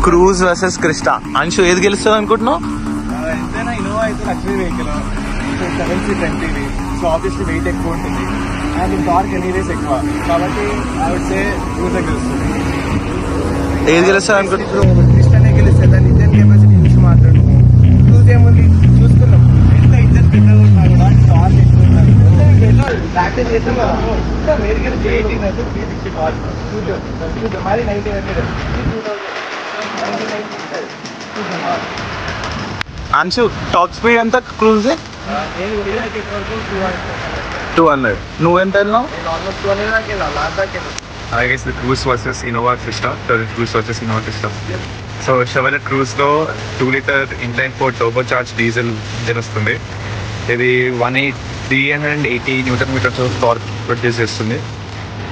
Cruise versus Crysta. Anshu ఏది గెలుస్తుంది అనుకుంటున్నావు? ఎంతైనా ఇన్నోవా అయితే luxury vehicle, 720 so obviously weight ఎక్కువ ఉంటుంది అండ్ టార్క్ ఎనీవేస్ ఎక్కువ, కాబట్టి ఐ వుడ్ సే క్రూజ్ గెలుస్తుంది. ఏది గెలుస్తుంది అనుకుంటున్నా? ఇప్పుడు క్రిస్టానే గెలుస్తుంది. దాని ఇంజన్ కెపాసిటీ చూసి మాట్లాడుతున్నాం. క్రూజ్ ఏముంది చూస్తున్నాం, ఎంత ఇంజన్ పెద్దగా ఉన్నా కూడా టార్క్ ఎక్కువ ఉన్నారు. ప్రాక్టీస్ చేస్తాం కదా, వేరుగా 18 360 టార్క్ చూద్దాం. మరి 1900 అంశు టాప్ స్పీడ్ ఎంత క్రూజ్? 200. నువ్వెంత వెళ్ళినావు? I guess the Cruise versus Innova Krista, the Cruise versus Innova Krista. So Chevrolet Cruise లో 2 liter inline 4 turbocharged diesel engine వస్తుంది. ఇది 380 న్యూటన్ మీటర్స్ టార్క్ ప్రొడ్యూస్ చేస్తుంది.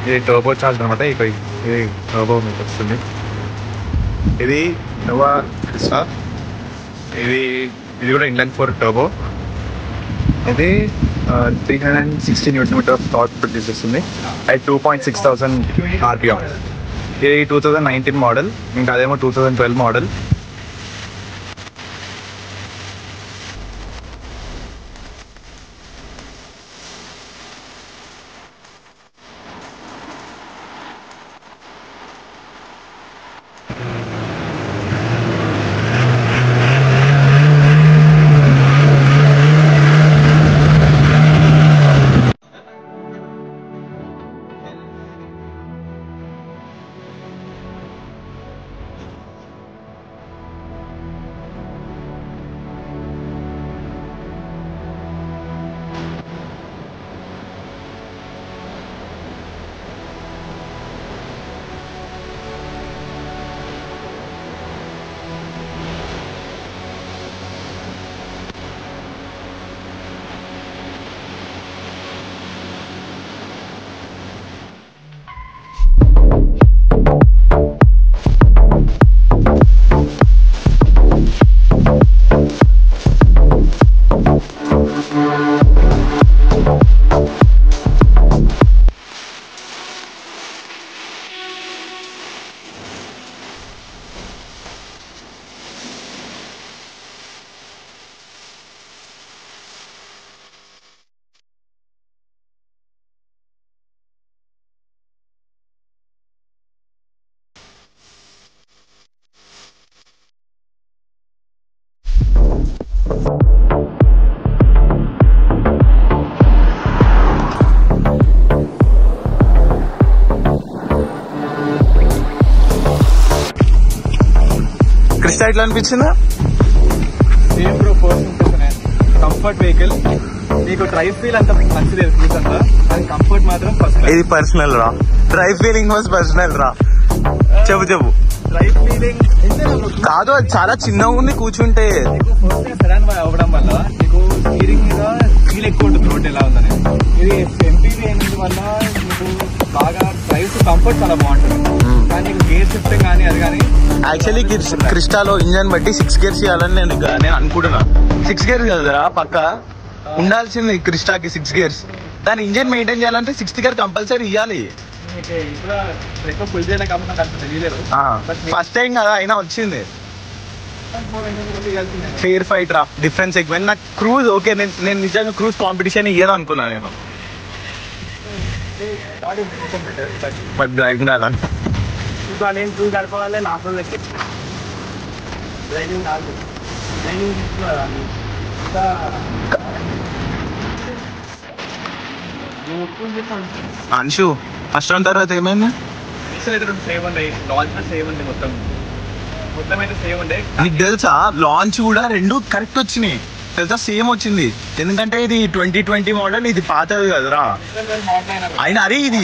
ఇది టర్బోచార్జ్ అనమాట. ఇది టర్బో వస్తుంది. ఇది Innova Krista. ఇది కూడా inline 4 టర్బో. ఇది 360 న్యూటన్ మీటర్ టార్క్ ప్రొడ్యూస్ చేస్తుంది అట్ 2,600 RPM. ఇది 2019 మోడల్, ఇంకా అదేమో 2012 మోడల్. క్రిస్టా ఎట్లా అనిపించిందా? Same bro, comfort vehicle. నీకు డ్రైవ్ ఫీల్ అంత మంచిది తెలుసుకుంటా, కానీ కంఫర్ట్ మాత్రం ఫస్ట్. ఇది పర్సనల్ రా, డ్రైవ్ ఫీలింగ్ వాజ్ పర్సనల్ రా. చెప్పు డ్రైవ్ ఫీలింగ్ కాదు, అది చాలా చిన్నగా ఉంది కూర్చుంటే. నీకు ఫస్ట్ సడన్ అవ్వడం వల్ల నీకు స్టీరింగ్ మీద ఫీల్ ఎక్కువ ఉంటుంది రోడ్ ఎలా ఉందని. ఇది ఎంపీవీ అయినందు వల్ల నీకు బాగా డ్రైవ్ కంఫర్ట్ చాలా బాగుంటుంది. కానీ నీకు గేర్ షిఫ్టింగ్ కానీ అది కానీ యాక్చువల్లీ క్రిస్టాలో ఇంజన్ బట్టి 6 గేర్స్ ఇవ్వాలని నేను అనుకుంటున్నా. 6 గేర్స్ కదరా పక్క ఉండాల్సింది క్రిస్టాకి 6 గేర్స్. దాని ఇంజన్ మెయింటైన్ చేయాలంటే 6th గేర్ కంపల్సరీ ఇవ్వాలి. ఫస్ట్ టైం కదా అయినా వచ్చింది. ఫెయిర్ ఫైట్ రా, డిఫరెన్స్ ఎక్కువ. నాకు క్రూజ్ ఓకే, నేను నిజంగా క్రూజ్ కాంపిటీషన్ ఇయ్యదు అనుకున్నా నేను. డ్రైవింగ్ రాదా? నేను చూసి గడపగానే నాకు డ్రైవింగ్ కాదు, డ్రైవింగ్ అంశు ఫస్ట్ రౌండ్ తర్వాత ఏమైంది? సేమ్ ఉండే, లాంచ్ సేమ్ ఉండే, మొత్తం అయితే సేమ్ ఉండే. నీకు తెలుసా లాంచ్ కూడా 2 కరెక్ట్ వచ్చినాయి తెలుసా, సేమ్ వచ్చింది. ఎందుకంటే ఇది 2020 మోడల్, ఇది పాతది కదరా. అయినా అరే ఇది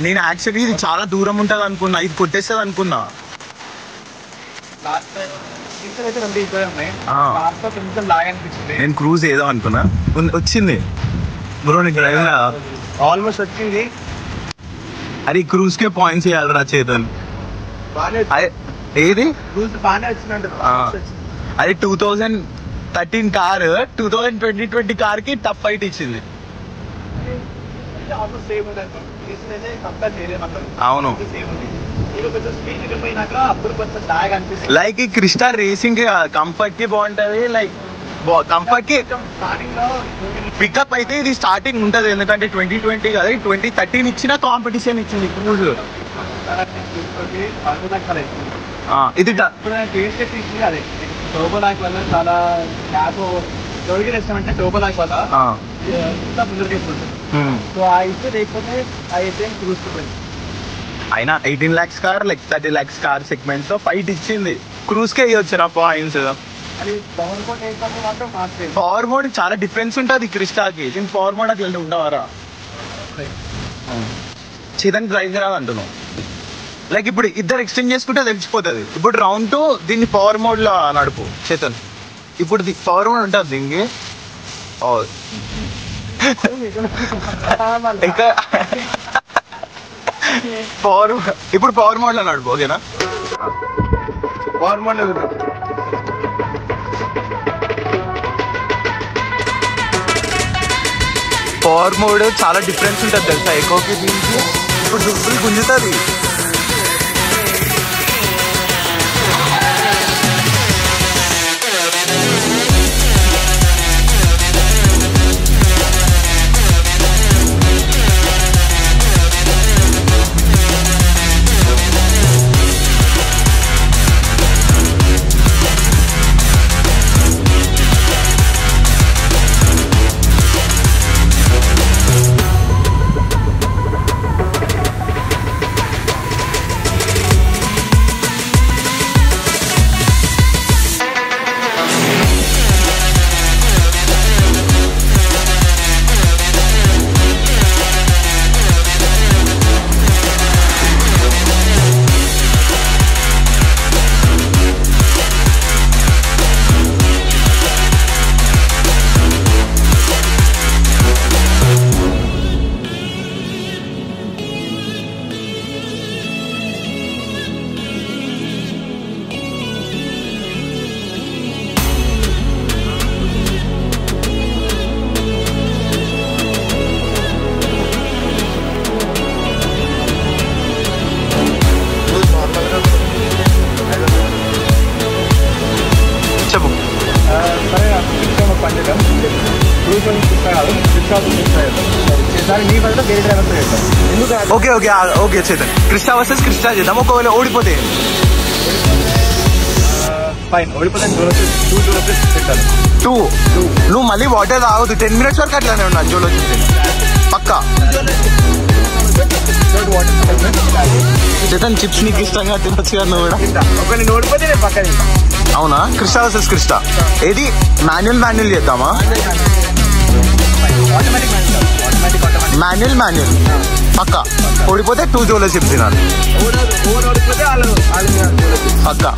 నేను యాక్చువల్లీ ఇది చాలా దూరం ఉంటుంది అనుకున్నా, ఇది కొట్టేస్తుంది అనుకున్నా. నేను క్రూజ్ ఏదో అనుకున్నా, వచ్చింది బ్రో. నీకు డ్రైవింగ్ ఆల్మోస్ట్ వచ్చింది. అరే క్రూజ్ కే పాయింట్స్ ఇవ్వాలరా చేతన్. ఏది బాగానే వచ్చిందంట. అది 2013 కార్ 2020 కార్ కి టఫ్ ఫైట్ ఇచ్చింది. అవును, కొంచెం స్పీడ్ పోయినాక అప్పుడు కొంచెం దాగా అనిపిస్తుంది. లైక్ ఈ క్రిస్టా రేసింగ్ కంఫర్ట్ కి బాగుంటది. లైక్ కంఫర్ట్ కి స్టార్టింగ్ లో పికప్ అయితే ఇది స్టార్టింగ్ ఉంటది, ఎందుకంటే 2020 కదా 2013 ఇచ్చిన కాంపిటీషన్ ఇచ్చింది క్రూజ్. ఇది టేస్ట్ తీసుకుంది అదే టోబోలాక్ వల్ల చాలా గ్యాప్ ఎవరికి తెస్తామంటే టోబోలాక్ వల్ల ముందరికి వెళ్తుంది. సో ఆ ఇస్తే లేకపోతే ఆ అయితే చూసుకుపోయింది. అయినా 18 lakhs car like 30 lakhs car segments లో ఫైట్ ఇచ్చింది. క్రూజ్ కే ఇవ్వచ్చు పాయింట్స్. అది పవర్ కోట్ వేసుకుంటే మాత్రం మార్చేది. పవర్ మోడ్ చాలా డిఫరెన్స్ ఉంటుంది క్రిస్టాకి. దీని పవర్ మోడ్ అట్లా ఉండవారా? చేతన్ డ్రైవ్ రాదు అంటున్నావు. లైక్ ఇప్పుడు ఇద్దరు ఎక్స్టెండ్ చేసుకుంటే తెలిసిపోతుంది. ఇప్పుడు రౌండ్ 2 దీన్ని పవర్ మోడ్ లో నడుపు చేతన్. ఇప్పుడు పవర్ మోడ్ ఉంటుంది దీనికి. ఇంకా పవర్ ఇప్పుడు పవర్ మోడ్ లో నడుపు. ఓకేనా? పవర్ మోడ్ పవర్ మోడ్ చాలా డిఫరెన్స్ ఉంటుంది తెలుసా ఎకోకి దీనికి. ఇప్పుడు దుబ్బులు గుంజుతుంది. ఓకే ఓకే ఓకే చేద్దాం. క్రిస్టా వర్సెస్ క్రిస్టా చేద్దాం. ఒకవేళ ఓడిపోతే ఫైన్. ఓడిపోతే 2 నువ్వు మళ్ళీ వాటర్ తాగదు. 10 minutes వరకు అట్లానే ఉన్నా జోలో చూస్తే పక్కా. చేతన్ చిప్స్ నీకు ఇష్టంగా తినొచ్చు కదా నువ్వు కూడా. ఒక నేను ఓడిపోతే నేను పక్క. అవునా? క్రిస్టా వర్సెస్ క్రిస్టా ఏది మాన్యువల్ చేద్దామా? మాన్యువల్ పక్కా. ఓడిపోతే 2 జోలో చిప్స్ తినాలి ఓడిపోతే వాళ్ళు పక్కా.